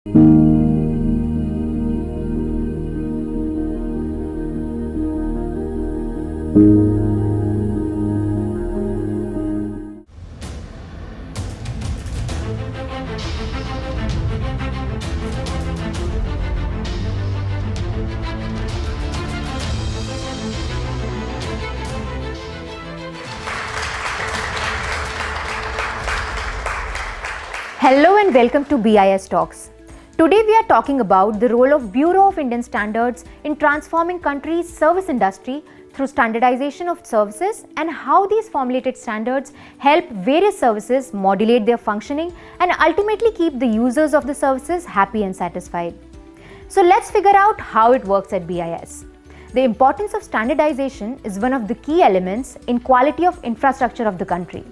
Hello and welcome to BIS Talks. Today we are talking about the role of Bureau of Indian Standards in transforming country's service industry through standardization of services and how these formulated standards help various services modulate their functioning and ultimately keep the users of the services happy and satisfied. So let's figure out how it works at BIS. The importance of standardization is one of the key elements in quality of infrastructure of the country.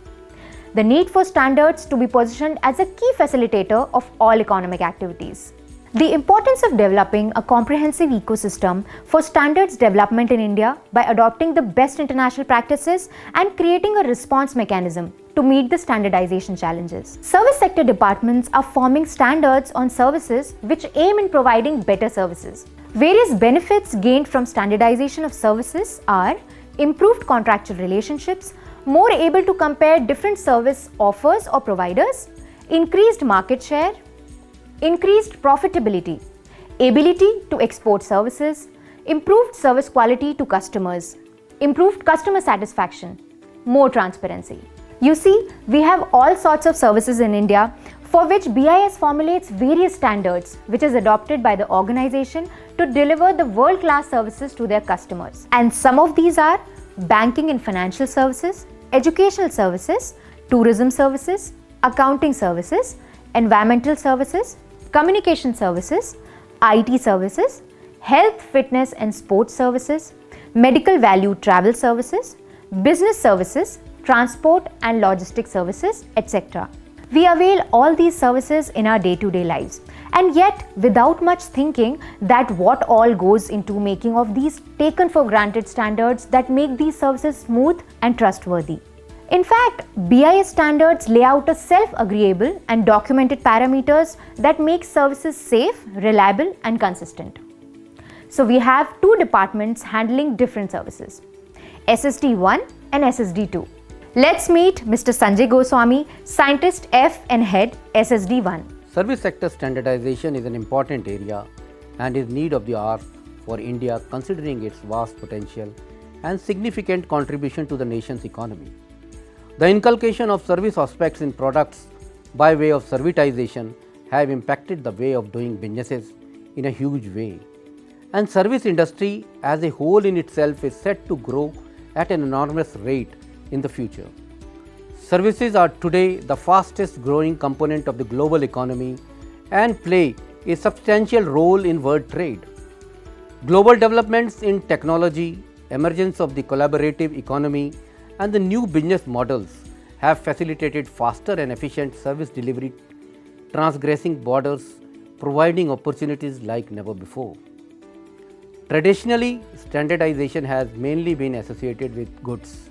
The need for standards to be positioned as a key facilitator of all economic activities. The importance of developing a comprehensive ecosystem for standards development in India by adopting the best international practices and creating a response mechanism to meet the standardization challenges. Service sector departments are forming standards on services which aim in providing better services. Various benefits gained from standardization of services are improved contractual relationships, more able to compare different service offers or providers, increased market share, increased profitability, ability to export services, improved service quality to customers, improved customer satisfaction, more transparency. You see, we have all sorts of services in India for which BIS formulates various standards which is adopted by the organization to deliver the world-class services to their customers. And some of these are banking and financial services, educational services, tourism services, accounting services, environmental services, communication services, IT services, health, fitness and sports services, medical value travel services, business services, transport and logistics services, etc. We avail all these services in our day-to-day lives, and yet without much thinking that what all goes into making of these taken for granted standards that make these services smooth and trustworthy. In fact, BIS standards lay out a self-agreeable and documented parameters that make services safe, reliable and consistent. So we have two departments handling different services, SSD1 and SSD2. Let's meet Mr. Sanjay Goswami, Scientist F and Head, SSD1. Service sector standardization is an important area and is need of the hour for India considering its vast potential and significant contribution to the nation's economy. The inculcation of service aspects in products by way of servitization have impacted the way of doing businesses in a huge way. And service industry as a whole in itself is set to grow at an enormous rate in the future. Services are today the fastest growing component of the global economy and play a substantial role in world trade. Global developments in technology, emergence of the collaborative economy and the new business models have facilitated faster and efficient service delivery, transgressing borders, providing opportunities like never before. Traditionally, standardization has mainly been associated with goods.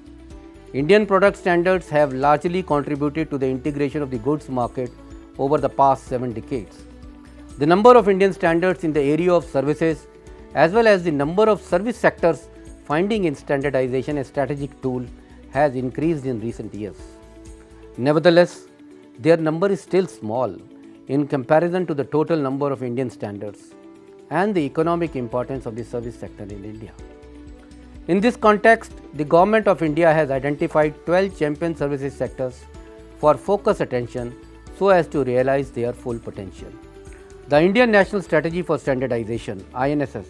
Indian product standards have largely contributed to the integration of the goods market over the past 7 decades. The number of Indian standards in the area of services as well as the number of service sectors finding in standardization a strategic tool has increased in recent years. Nevertheless, their number is still small in comparison to the total number of Indian standards and the economic importance of the service sector in India. In this context, the Government of India has identified 12 champion services sectors for focused attention so as to realize their full potential. The Indian National Strategy for Standardization (INSS),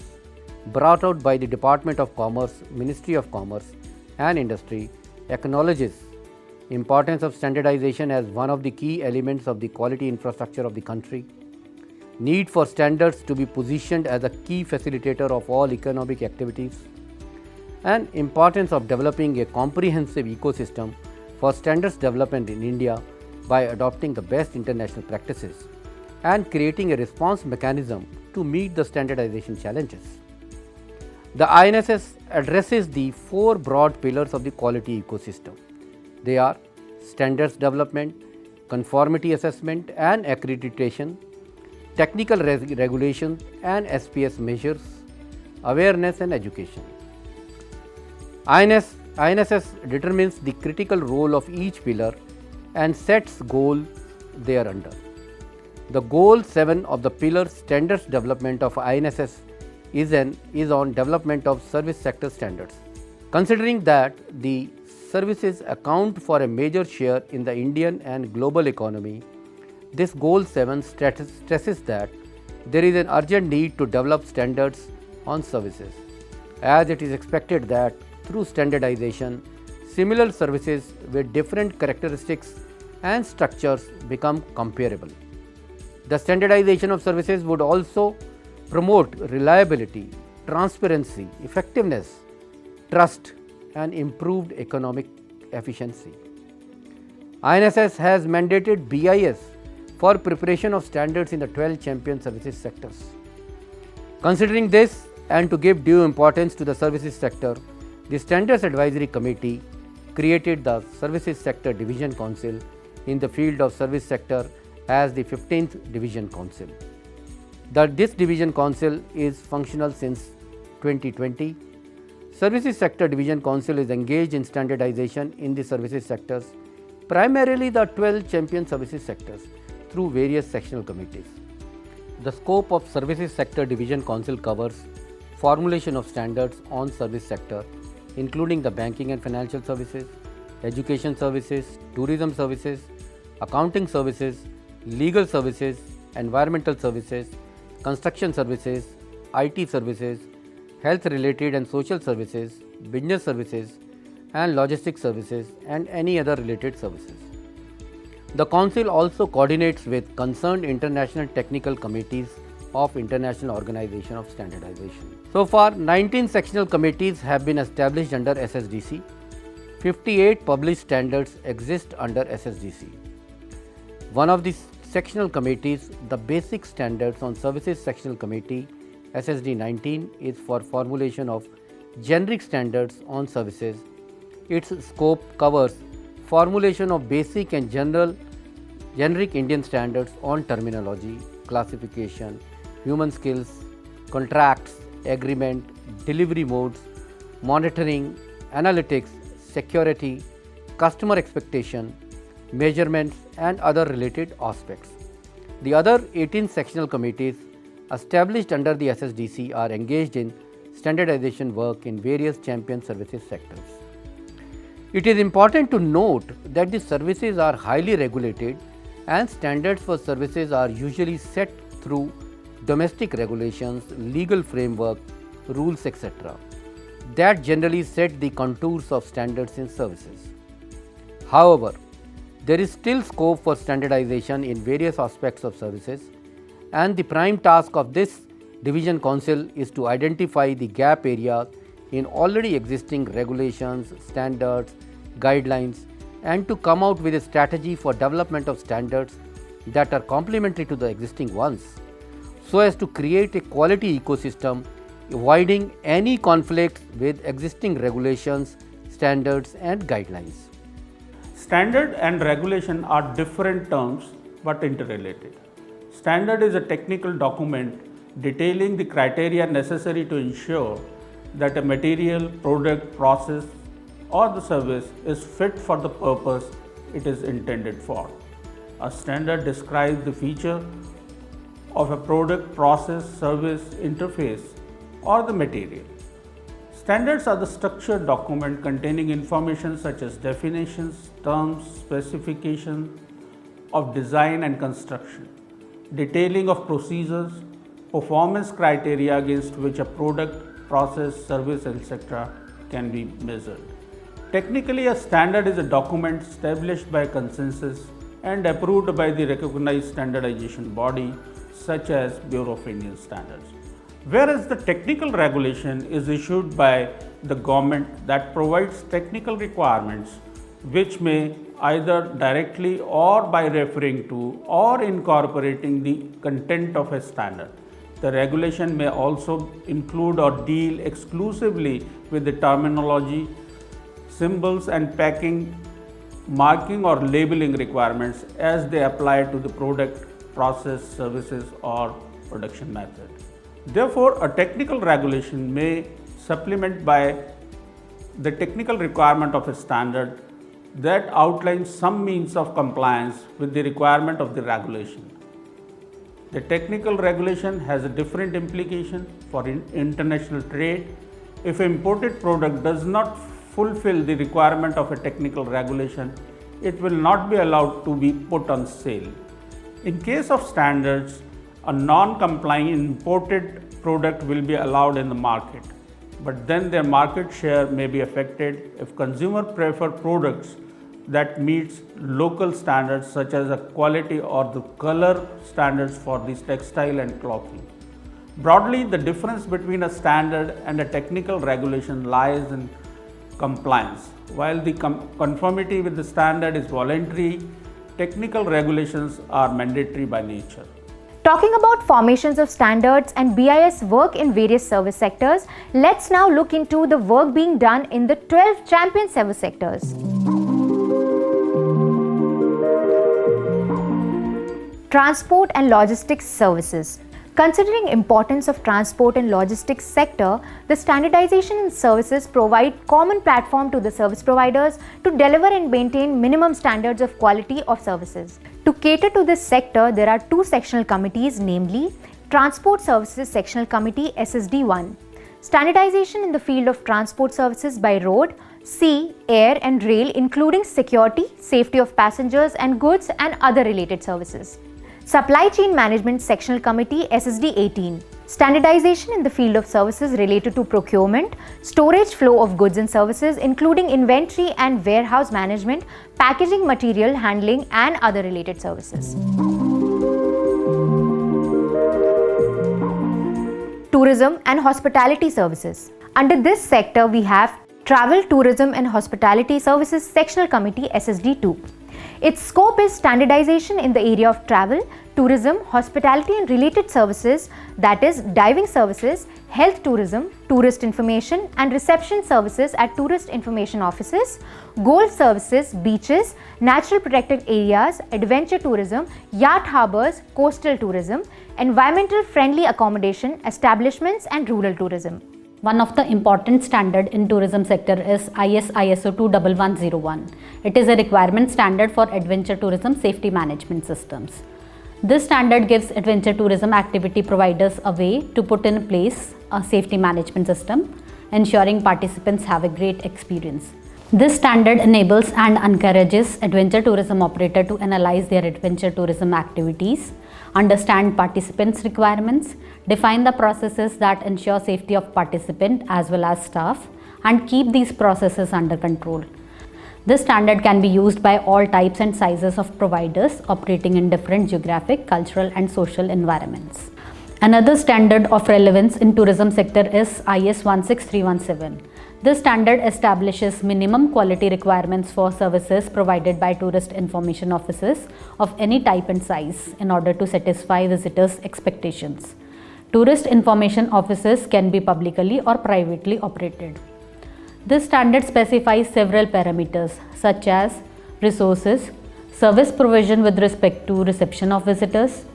brought out by the Department of Commerce, Ministry of Commerce and Industry, acknowledges importance of standardization as one of the key elements of the quality infrastructure of the country, need for standards to be positioned as a key facilitator of all economic activities, and importance of developing a comprehensive ecosystem for standards development in India by adopting the best international practices and creating a response mechanism to meet the standardization challenges. The INSS addresses the 4 broad pillars of the quality ecosystem. They are standards development, conformity assessment and accreditation, technical regulations and SPS measures, awareness and education. INSS determines the critical role of each pillar and sets goal thereunder. The goal 7 of the pillar standards development of INSS is on development of service sector standards. Considering that the services account for a major share in the Indian and global economy, this goal 7 stresses that there is an urgent need to develop standards on services, as it is expected that through standardization, similar services with different characteristics and structures become comparable. The standardization of services would also promote reliability, transparency, effectiveness, trust, and improved economic efficiency. INSS has mandated BIS for preparation of standards in the 12 champion services sectors. Considering this and to give due importance to the services sector, the Standards Advisory Committee created the Services Sector Division Council in the field of service sector as the 15th Division Council. This Division Council is functional since 2020. Services Sector Division Council is engaged in standardization in the services sectors, primarily the 12 champion services sectors, through various sectional committees. The scope of Services Sector Division Council covers formulation of standards on service sector, including the banking and financial services, education services, tourism services, accounting services, legal services, environmental services, construction services, IT services, health related and social services, business services, and logistics services, and any other related services. The Council also coordinates with concerned international technical committees of International Organization of Standardization. So far, 19 sectional committees have been established under SSDC. 58 published standards exist under SSDC. One of these sectional committees, the Basic Standards on Services Sectional Committee SSD 19, is for formulation of generic standards on services. Its scope covers formulation of basic and generic Indian standards on terminology, classification, human skills, contracts, agreement, delivery modes, monitoring, analytics, security, customer expectation, measurements, and other related aspects. The other 18 sectional committees established under the SSDC are engaged in standardization work in various champion services sectors. It is important to note that the services are highly regulated and standards for services are usually set through domestic regulations, legal framework, rules, etc. that generally set the contours of standards in services. However, there is still scope for standardization in various aspects of services, and the prime task of this Division Council is to identify the gap areas in already existing regulations, standards, guidelines, and to come out with a strategy for development of standards that are complementary to the existing ones, so as to create a quality ecosystem, avoiding any conflicts with existing regulations, standards, and guidelines. Standard and regulation are different terms but interrelated. Standard is a technical document detailing the criteria necessary to ensure that a material, product, process, or the service is fit for the purpose it is intended for. A standard describes the feature of a product, process, service, interface, or the material. Standards are the structured document containing information such as definitions, terms, specifications of design and construction, detailing of procedures, performance criteria against which a product, process, service, etc. can be measured. Technically, a standard is a document established by consensus and approved by the recognized standardization body such as Bureau of Indian Standards. Whereas the technical regulation is issued by the government that provides technical requirements which may either directly or by referring to or incorporating the content of a standard. The regulation may also include or deal exclusively with the terminology, symbols and packing, marking or labeling requirements as they apply to the product, process, services, or production method. Therefore, a technical regulation may supplement by the technical requirement of a standard that outlines some means of compliance with the requirement of the regulation. The technical regulation has a different implication for international trade. If an imported product does not fulfill the requirement of a technical regulation, it will not be allowed to be put on sale. In case of standards, a non-compliant imported product will be allowed in the market, but then their market share may be affected if consumers prefer products that meets local standards such as the quality or the color standards for these textile and clothing. Broadly, the difference between a standard and a technical regulation lies in compliance. While the conformity with the standard is voluntary, technical regulations are mandatory by nature. Talking about formations of standards and BIS work in various service sectors, let's now look into the work being done in the 12 champion service sectors. Transport and logistics services. Considering importance of transport and logistics sector, the standardization in services provide common platform to the service providers to deliver and maintain minimum standards of quality of services. To cater to this sector, there are two sectional committees, namely Transport Services Sectional Committee SSD1, standardization in the field of transport services by road, sea, air and rail, including security, safety of passengers and goods and other related services. Supply Chain Management Sectional Committee SSD18, standardization in the field of services related to procurement, storage flow of goods and services, including inventory and warehouse management, packaging material handling and other related services. Tourism and Hospitality Services. Under this sector, we have Travel, Tourism and Hospitality Services Sectional Committee SSD2. Its scope is standardization in the area of travel, tourism, hospitality and related services, that is diving services, health tourism, tourist information and reception services at tourist information offices, golf services, beaches, natural protected areas, adventure tourism, yacht harbors, coastal tourism, environmental friendly accommodation, establishments and rural tourism. One of the important standard in tourism sector is ISO 21101. It is a requirement standard for adventure tourism safety management systems. This standard gives adventure tourism activity providers a way to put in place a safety management system, ensuring participants have a great experience. This standard enables and encourages adventure tourism operator to analyze their adventure tourism activities, understand participants' requirements, define the processes that ensure safety of participant as well as staff, and keep these processes under control. This standard can be used by all types and sizes of providers operating in different geographic, cultural and social environments. Another standard of relevance in tourism sector is IS 16317. This standard establishes minimum quality requirements for services provided by tourist information offices of any type and size in order to satisfy visitors' expectations. Tourist information offices can be publicly or privately operated. This standard specifies several parameters such as resources, service provision with respect to reception of visitors,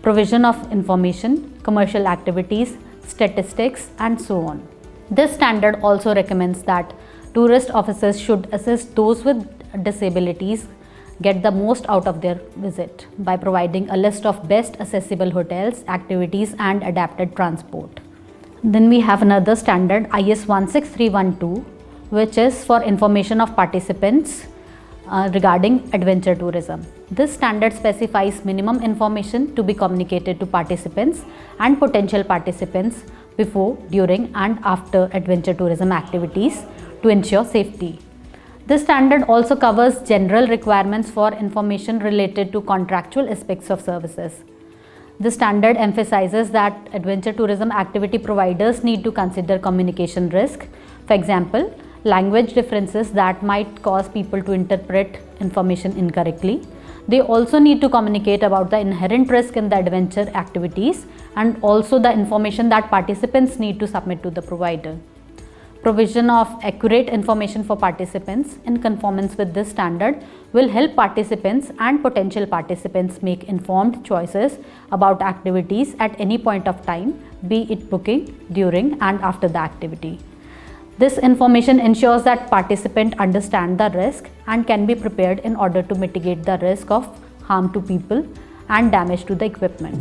provision of information, commercial activities, statistics, and so on. This standard also recommends that tourist officers should assist those with disabilities get the most out of their visit by providing a list of best accessible hotels, activities, and adapted transport. Then we have another standard, IS 16312, which is for information of participants regarding adventure tourism. This standard specifies minimum information to be communicated to participants and potential participants before, during, and after adventure tourism activities to ensure safety. This standard also covers general requirements for information related to contractual aspects of services. The standard emphasizes that adventure tourism activity providers need to consider communication risk, for example, language differences that might cause people to interpret information incorrectly. They also need to communicate about the inherent risk in the adventure activities and also the information that participants need to submit to the provider. Provision of accurate information for participants in conformance with this standard will help participants and potential participants make informed choices about activities at any point of time, be it booking, during and after the activity. This information ensures that participants understand the risk and can be prepared in order to mitigate the risk of harm to people and damage to the equipment.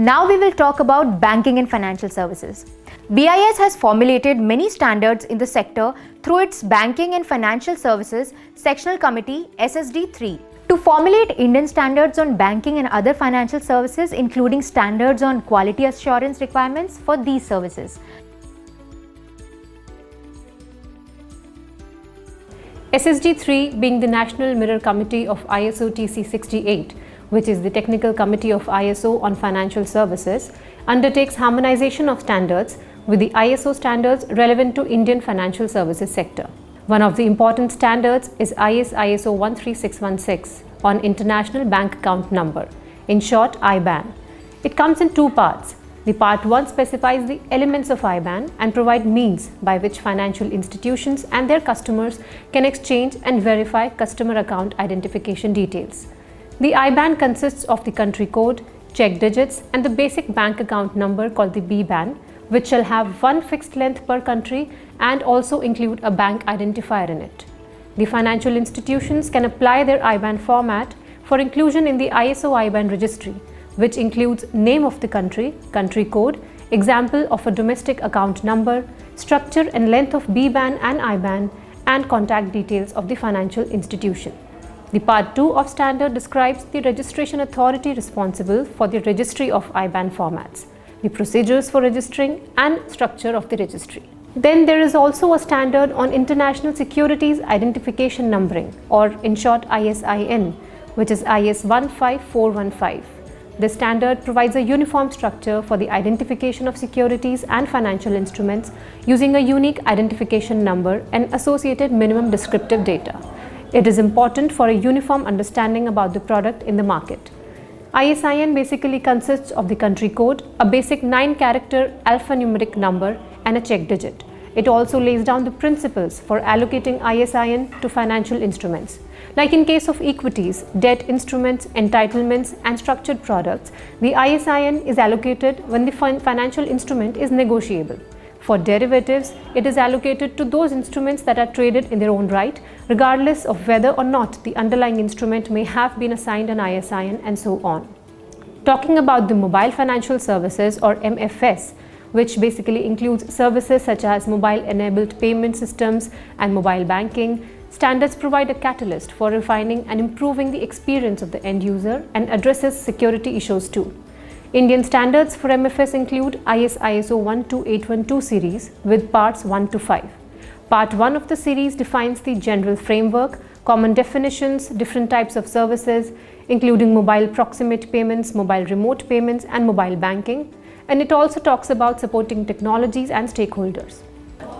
Now we will talk about banking and financial services. BIS has formulated many standards in the sector through its Banking and Financial Services Sectional Committee SSD3 to formulate Indian standards on banking and other financial services, including standards on quality assurance requirements for these services. SSD3 being the National Mirror Committee of ISO TC 68, which is the Technical Committee of ISO on Financial Services, undertakes harmonization of standards with the ISO standards relevant to Indian financial services sector. One of the important standards is ISO 13616 on International Bank Account Number, in short IBAN. It comes in two parts. The part 1 specifies the elements of IBAN and provide means by which financial institutions and their customers can exchange and verify customer account identification details. The IBAN consists of the country code, check digits and the basic bank account number called the BBAN, which shall have one fixed length per country and also include a bank identifier in it. The financial institutions can apply their IBAN format for inclusion in the ISO IBAN registry, which includes name of the country, country code, example of a domestic account number, structure and length of BBAN and IBAN, and contact details of the financial institution. The Part 2 of standard describes the registration authority responsible for the registry of IBAN formats, the procedures for registering and structure of the registry. Then there is also a standard on International Securities Identification Numbering, or in short ISIN, which is IS 15415. This standard provides a uniform structure for the identification of securities and financial instruments using a unique identification number and associated minimum descriptive data. It is important for a uniform understanding about the product in the market. ISIN basically consists of the country code, a basic 9-character alphanumeric number, and a check digit. It also lays down the principles for allocating ISIN to financial instruments. Like in case of equities, debt instruments, entitlements, and structured products, the ISIN is allocated when the financial instrument is negotiable. For derivatives, it is allocated to those instruments that are traded in their own right, regardless of whether or not the underlying instrument may have been assigned an ISIN, and so on. Talking about the mobile financial services, or MFS, which basically includes services such as mobile-enabled payment systems and mobile banking, standards provide a catalyst for refining and improving the experience of the end user and addresses security issues too. Indian standards for MFS include ISO 12812 series with parts 1 to 5. Part 1 of the series defines the general framework, common definitions, different types of services, including mobile proximate payments, mobile remote payments, and mobile banking, and it also talks about supporting technologies and stakeholders.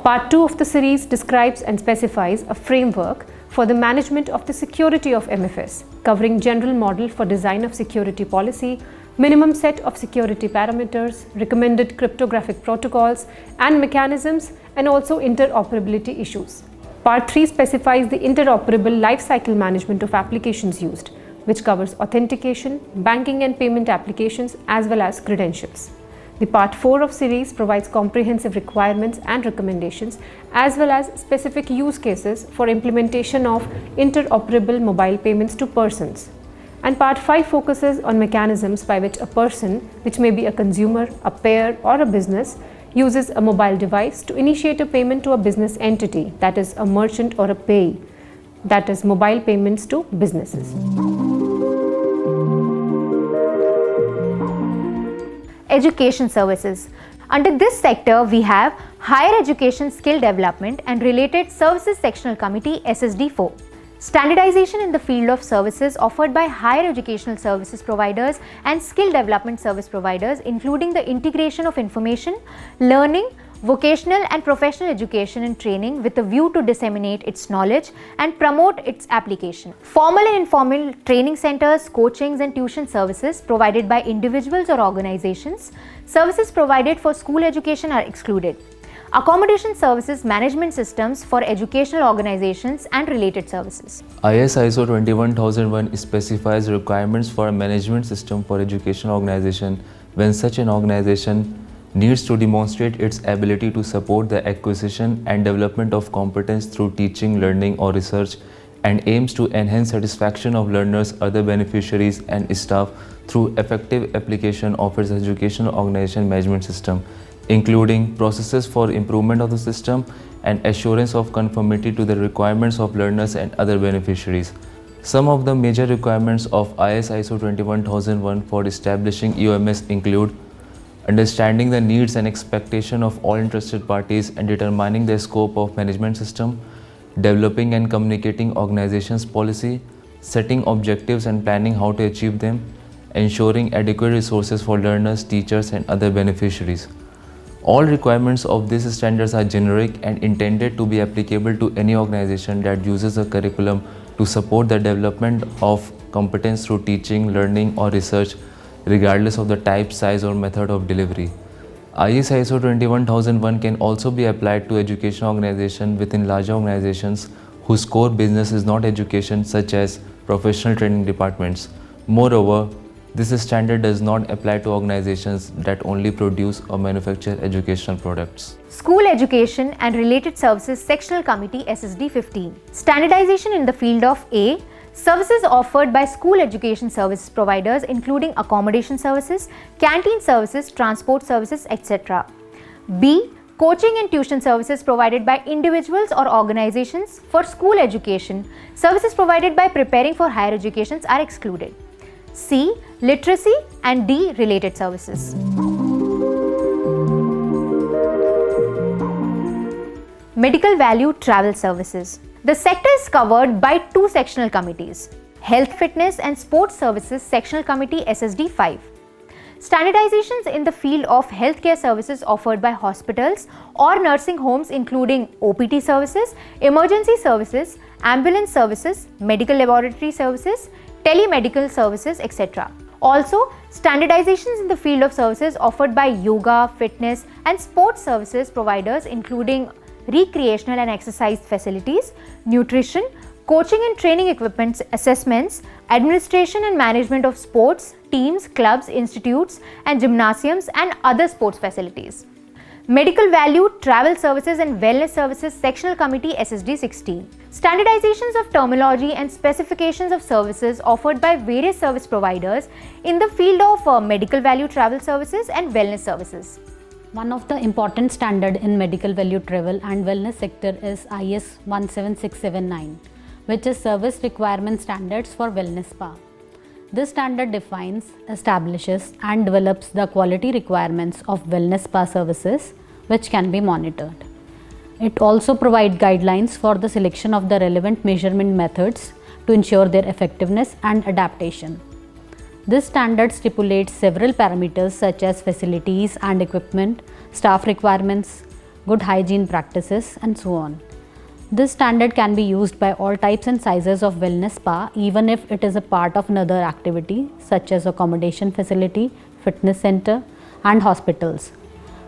Part 2 of the series describes and specifies a framework for the management of the security of MFS, covering general model for design of security policy, minimum set of security parameters, recommended cryptographic protocols and mechanisms, and also interoperability issues. Part 3 specifies the interoperable lifecycle management of applications used, which covers authentication, banking and payment applications, as well as credentials. The Part 4 of series provides comprehensive requirements and recommendations, as well as specific use cases for implementation of interoperable mobile payments to persons. And Part 5 focuses on mechanisms by which a person, which may be a consumer, a payer, or a business, uses a mobile device to initiate a payment to a business entity, that is a merchant or a payee, that is mobile payments to businesses. Education services. Under this sector, we have Higher Education Skill Development and Related Services Sectional Committee SSD4. Standardization in the field of services offered by higher educational services providers and skill development service providers, including the integration of information, learning, vocational and professional education and training with a view to disseminate its knowledge and promote its application. Formal and informal training centers, coachings and tuition services provided by individuals or organizations, services provided for school education are excluded. Accommodation services management systems for educational organizations and related services. ISO 21001 specifies requirements for a management system for educational organization when such an organization needs to demonstrate its ability to support the acquisition and development of competence through teaching, learning or research, and aims to enhance satisfaction of learners, other beneficiaries and staff through effective application of its educational organization management system, including processes for improvement of the system and assurance of conformity to the requirements of learners and other beneficiaries. Some of the major requirements of ISO 21001 for establishing EOMS include understanding the needs and expectation of all interested parties and determining the scope of management system, developing and communicating organization's policy, setting objectives and planning how to achieve them, ensuring adequate resources for learners, teachers and other beneficiaries. All requirements of these standards are generic and intended to be applicable to any organization that uses a curriculum to support the development of competence through teaching, learning or research, regardless of the type, size or method of delivery. ISO 21001 can also be applied to education organizations within larger organizations whose core business is not education, such as professional training departments. Moreover, this standard does not apply to organizations that only produce or manufacture educational products. School Education and Related Services Sectional Committee SSD 15. Standardization in the field of A. Services offered by school education service providers including accommodation services, canteen services, transport services, etc. B. Coaching and tuition services provided by individuals or organizations for school education. Services provided by preparing for higher educations are excluded. C. Literacy and D. Related services. Medical value travel services. The sector is covered by two sectional committees, Health, Fitness and Sports Services Sectional Committee SSD 5. Standardizations in the field of healthcare services offered by hospitals or nursing homes including OPT services, emergency services, ambulance services, medical laboratory services, telemedical services, etc. Also, standardizations in the field of services offered by yoga, fitness and sports services providers including recreational and exercise facilities, nutrition, coaching and training equipment assessments, administration and management of sports, teams, clubs, institutes and gymnasiums and other sports facilities. Medical value, travel services and wellness services Sectional Committee SSD 16. Standardizations of terminology and specifications of services offered by various service providers in the field of medical value travel services and wellness services. One of the important standard in medical value travel and wellness sector is IS 17679, which is Service Requirement Standards for Wellness Spa. This standard defines, establishes and develops the quality requirements of wellness spa services which can be monitored. It also provides guidelines for the selection of the relevant measurement methods to ensure their effectiveness and adaptation. This standard stipulates several parameters such as facilities and equipment, staff requirements, good hygiene practices and so on. This standard can be used by all types and sizes of wellness spa even if it is a part of another activity such as accommodation facility, fitness center and hospitals.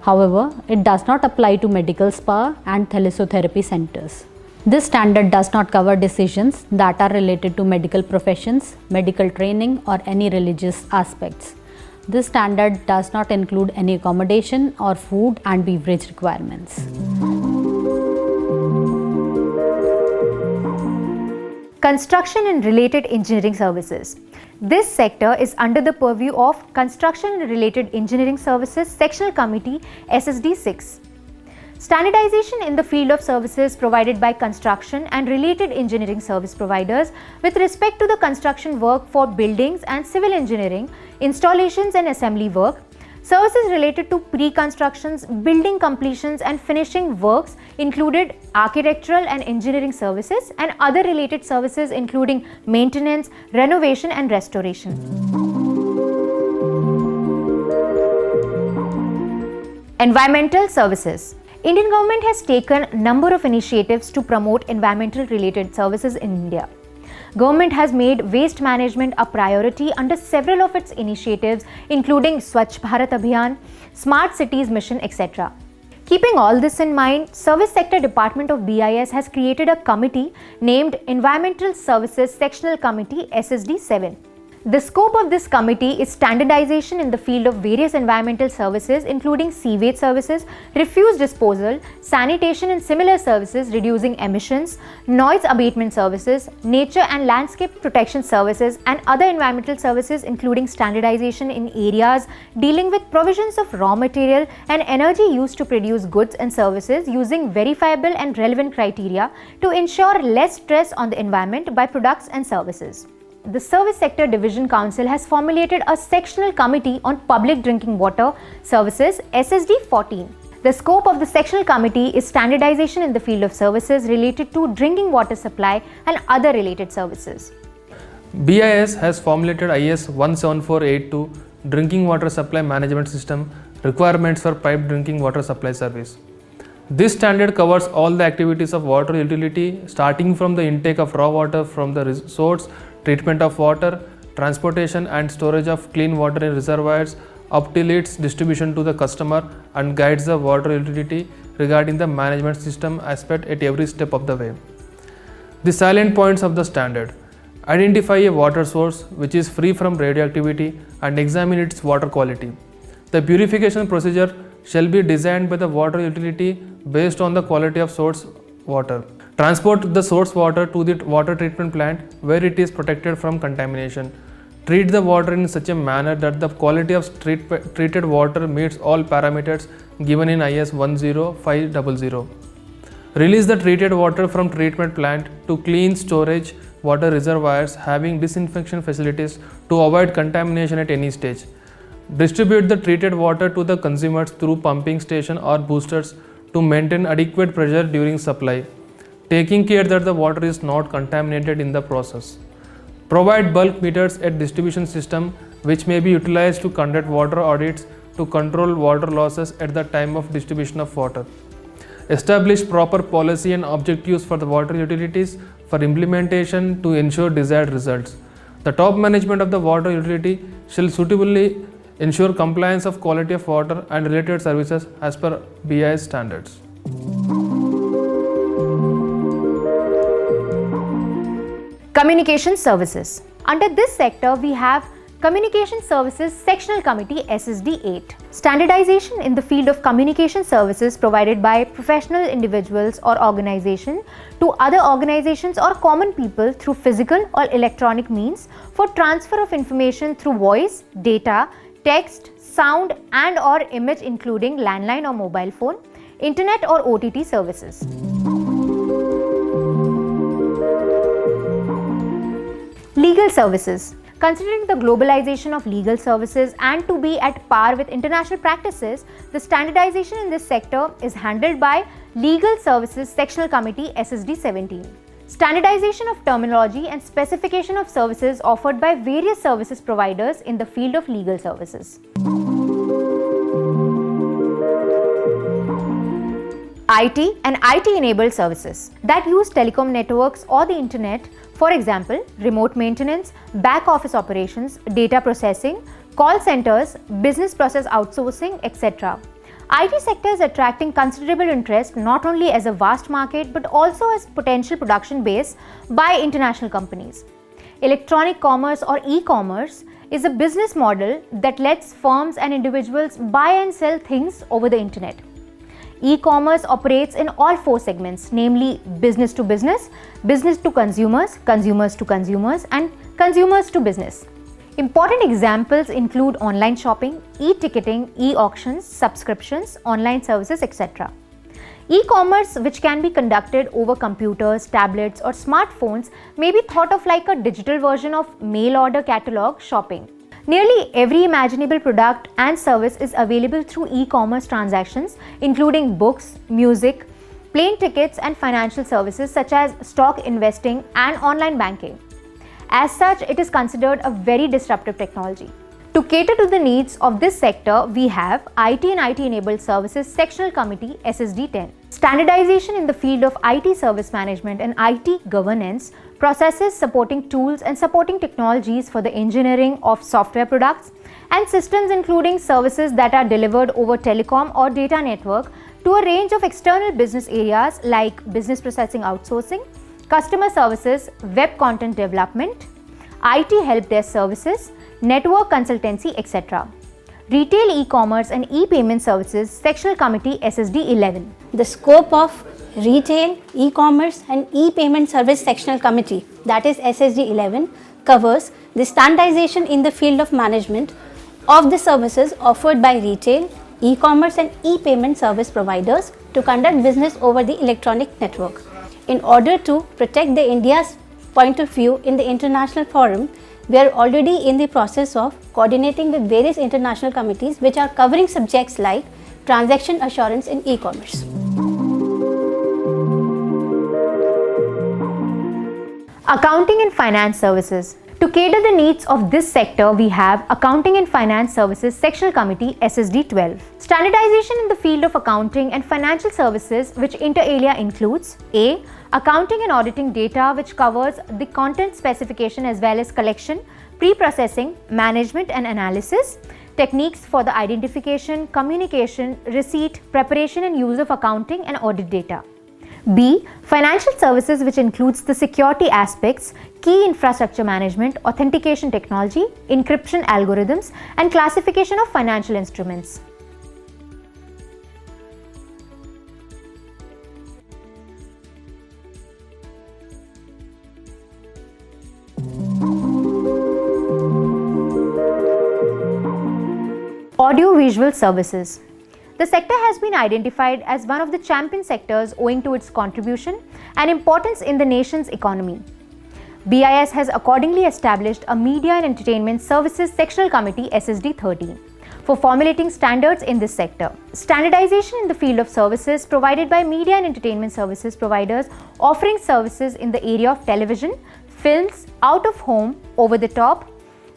However, it does not apply to medical spa and thalassotherapy centers. This standard does not cover decisions that are related to medical professions, medical training or any religious aspects. This standard does not include any accommodation or food and beverage requirements. Construction and related engineering services. This sector is under the purview of Construction and Related Engineering Services Sectional Committee SSD 6. Standardization in the field of services provided by construction and related engineering service providers with respect to the construction work for buildings and civil engineering, installations and assembly work, services related to pre-constructions, building completions and finishing works included architectural and engineering services and other related services including maintenance, renovation and restoration. Environmental services. Indian government has taken a number of initiatives to promote environmental related services in India. Government has made waste management a priority under several of its initiatives, including Swachh Bharat Abhiyan, Smart Cities Mission, etc. Keeping all this in mind, Service Sector Department of BIS has created a committee named Environmental Services Sectional Committee SSD 7. The scope of this committee is standardization in the field of various environmental services, including sewage services, refuse disposal, sanitation and similar services, reducing emissions, noise abatement services, nature and landscape protection services, and other environmental services, including standardization in areas dealing with provisions of raw material and energy used to produce goods and services using verifiable and relevant criteria to ensure less stress on the environment by products and services. The Service Sector Division Council has formulated a sectional committee on public drinking water services SSD 14. The scope of the sectional committee is standardization in the field of services related to drinking water supply and other related services. BIS has formulated IS 17482 Drinking Water Supply Management System requirements for piped drinking water supply service. This standard covers all the activities of water utility, starting from the intake of raw water from the source, treatment of water, transportation and storage of clean water in reservoirs up till its distribution to the customer, and guides the water utility regarding the management system aspect at every step of the way. The salient points of the standard: identify a water source which is free from radioactivity and examine its water quality. The purification procedure shall be designed by the water utility based on the quality of source water. Transport the source water to the water treatment plant where it is protected from contamination. Treat the water in such a manner that the quality of treated water meets all parameters given in IS 10500. Release the treated water from treatment plant to clean storage water reservoirs having disinfection facilities to avoid contamination at any stage. Distribute the treated water to the consumers through pumping station or boosters to maintain adequate pressure during supply, taking care that the water is not contaminated in the process. Provide bulk meters at distribution system which may be utilized to conduct water audits to control water losses at the time of distribution of water. Establish proper policy and objectives for the water utilities for implementation to ensure desired results. The top management of the water utility shall suitably ensure compliance of quality of water and related services as per BIS standards. Communication Services. Under this sector, we have Communication Services Sectional Committee SSD 8. Standardization in the field of communication services provided by professional individuals or organization to other organizations or common people through physical or electronic means for transfer of information through voice, data, text, sound and or image, including landline or mobile phone, internet or OTT services. Legal Services. Considering the globalization of legal services and to be at par with international practices, the standardization in this sector is handled by Legal Services Sectional Committee SSD 17. Standardization of terminology and specification of services offered by various services providers in the field of legal services. IT and IT-enabled services that use telecom networks or the internet, for example, remote maintenance, back office operations, data processing, call centers, business process outsourcing, etc. IT sector is attracting considerable interest not only as a vast market but also as potential production base by international companies. Electronic commerce or e-commerce is a business model that lets firms and individuals buy and sell things over the internet. E-commerce operates in all four segments, namely business to business, business to consumers, consumers to consumers, and consumers to business. Important examples include online shopping, e-ticketing, e-auctions, subscriptions, online services, etc. E-commerce, which can be conducted over computers, tablets, or smartphones, may be thought of like a digital version of mail order catalog shopping. Nearly every imaginable product and service is available through e-commerce transactions, including books, music, plane tickets, and financial services such as stock investing and online banking. As such, it is considered a very disruptive technology. To cater to the needs of this sector, we have IT and IT-enabled services sectional committee SSD-10. Standardization in the field of IT service management and IT governance, processes supporting tools and supporting technologies for the engineering of software products and systems, including services that are delivered over telecom or data network to a range of external business areas like business processing outsourcing, customer services, web content development, IT help desk services, network consultancy, etc. Retail e-commerce and e-payment services sectional committee SSD 11. The scope of Retail, E-commerce and E-payment service sectional committee, that is SSD 11, covers the standardization in the field of management of the services offered by retail, e-commerce and e-payment service providers to conduct business over the electronic network. In order to protect the India's point of view in the international forum, we are already in the process of coordinating with various international committees which are covering subjects like transaction assurance in e-commerce. Accounting and finance services. To cater the needs of this sector, we have Accounting and Finance Services Sectional Committee SSD 12. Standardization in the field of accounting and financial services, which inter alia includes A. Accounting and auditing data, which covers the content specification as well as collection, pre-processing, management and analysis, techniques for the identification, communication, receipt, preparation and use of accounting and audit data. B. Financial services, which includes the security aspects, key infrastructure management, authentication technology, encryption algorithms, and classification of financial instruments. Audio-visual services. The sector has been identified as one of the champion sectors owing to its contribution and importance in the nation's economy. BIS has accordingly established a Media and Entertainment Services Sectional Committee SSD 13 for formulating standards in this sector. Standardization in the field of services provided by media and entertainment services providers offering services in the area of television, films, out of home, over the top,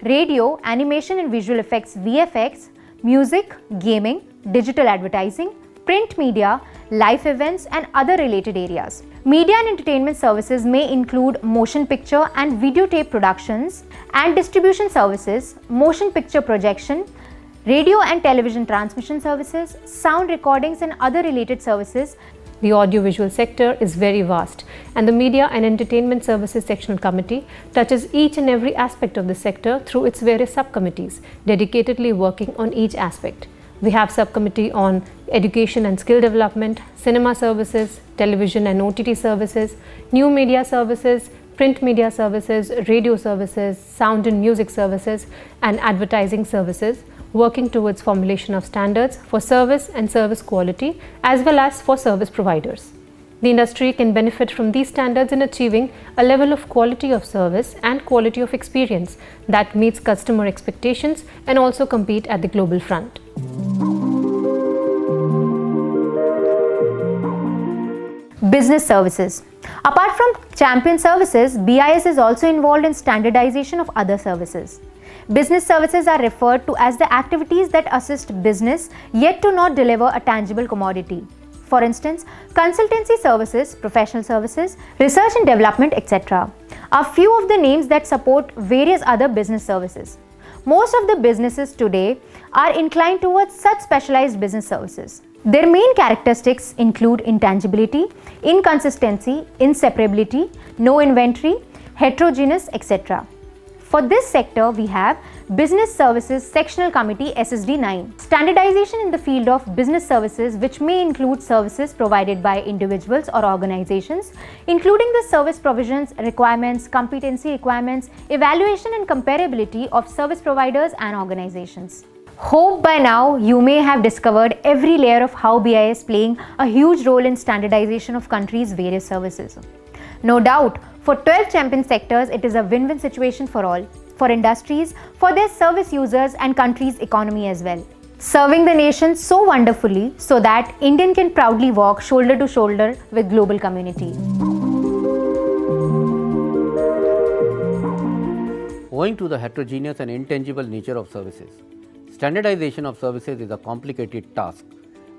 radio, animation and visual effects VFX, music, gaming, digital advertising, print media, live events and other related areas. Media and entertainment services may include motion picture and videotape productions and distribution services, motion picture projection, radio and television transmission services, sound recordings and other related services. The audiovisual sector is very vast, and the Media and Entertainment Services Sectional Committee touches each and every aspect of the sector through its various subcommittees, dedicatedly working on each aspect. We have subcommittee on education and skill development, cinema services, television and OTT services, new media services, print media services, radio services, sound and music services, and advertising services, working towards formulation of standards for service and service quality as well as for service providers. The industry can benefit from these standards in achieving a level of quality of service and quality of experience that meets customer expectations and also compete at the global front. Business services. Apart from champion services, BIS is also involved in standardization of other services. Business services are referred to as the activities that assist business yet to not deliver a tangible commodity. For instance, consultancy services, professional services, research and development, etc. are few of the names that support various other business services. Most of the businesses today are inclined towards such specialized business services. Their main characteristics include intangibility, inconsistency, inseparability, no inventory, heterogeneous, etc. For this sector, we have Business Services Sectional Committee SSD 9. Standardization in the field of business services, which may include services provided by individuals or organizations, including the service provisions, requirements, competency requirements, evaluation and comparability of service providers and organizations. Hope by now you may have discovered every layer of how BIS is playing a huge role in standardization of countries' various services. No doubt, for 12 champion sectors, it is a win-win situation for all, for industries, for their service users and country's economy as well. Serving the nation so wonderfully so that Indian can proudly walk shoulder to shoulder with global community. owing to the heterogeneous and intangible nature of services. Standardization of services is a complicated task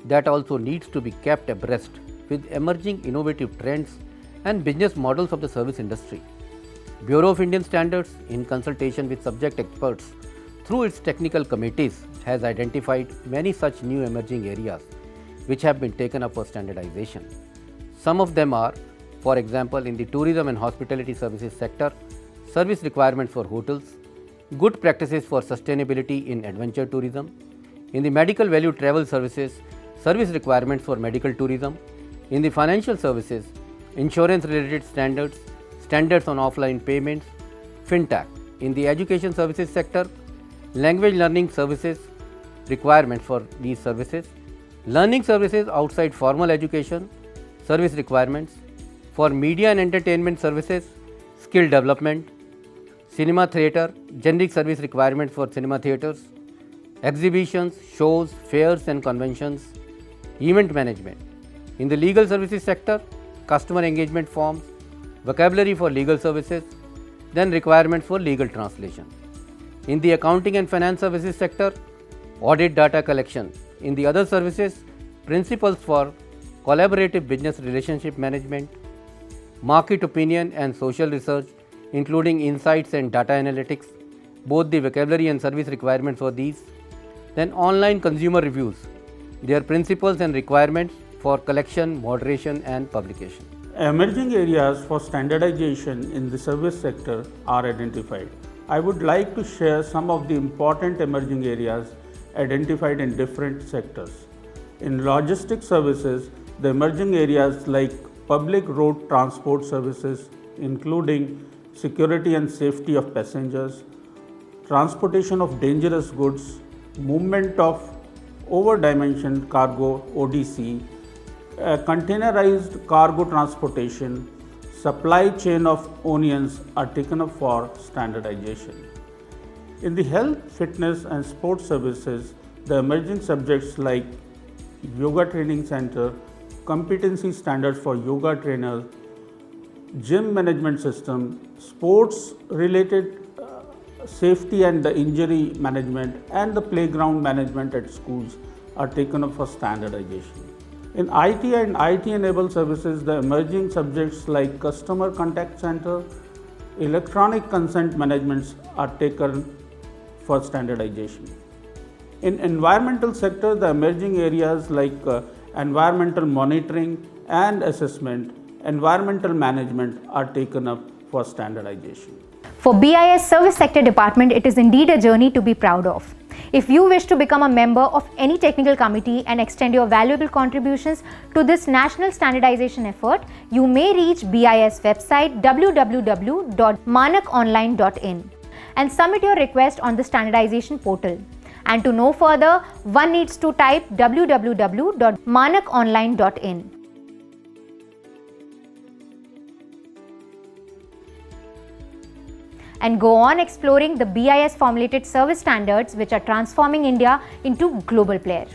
that also needs to be kept abreast with emerging innovative trends and business models of the service industry. Bureau of Indian Standards, in consultation with subject experts through its technical committees, has identified many such new emerging areas which have been taken up for standardization. Some of them are, for example, in the tourism and hospitality services sector, service requirements for hotels, good practices for sustainability in adventure tourism, in the medical value travel services, service requirements for medical tourism, in the financial services, insurance related standards, standards on offline payments, fintech, in the education services sector, language learning services, requirements for these services, learning services outside formal education, service requirements, for media and entertainment services, skill development, cinema theatre, generic service requirements for cinema theatres, exhibitions, shows, fairs and conventions, event management. In the legal services sector, customer engagement forms, vocabulary for legal services, then requirements for legal translation. In the accounting and finance services sector, audit data collection. In the other services, principles for collaborative business relationship management, market opinion and social research, including insights and data analytics, both the vocabulary and service requirements for these. Then online consumer reviews, their principles and requirements for collection, moderation and publication. Emerging areas for standardization in the service sector are identified. I would like to share some of the important emerging areas identified in different sectors. In logistics services, the emerging areas like public road transport services, including security and safety of passengers, transportation of dangerous goods, movement of over-dimensioned cargo (ODC), containerized cargo transportation, supply chain of onions are taken up for standardization. In the health, fitness and sports services, the emerging subjects like yoga training center, competency standards for yoga trainers, gym management system, sports related safety and the injury management and the playground management at schools are taken up for standardization. In IT and IT enabled services, the emerging subjects like customer contact center, electronic consent managements are taken for standardization. In environmental sector, the emerging areas like environmental monitoring and assessment, environmental management are taken up for standardization. For BIS Service Sector Department, it is indeed a journey to be proud of. If you wish to become a member of any technical committee and extend your valuable contributions to this national standardization effort, you may reach BIS website www.manakonline.in and submit your request on the standardization portal. And to know further, one needs to type www.manakonline.in. and go on exploring the BIS formulated service standards which are transforming India into global player.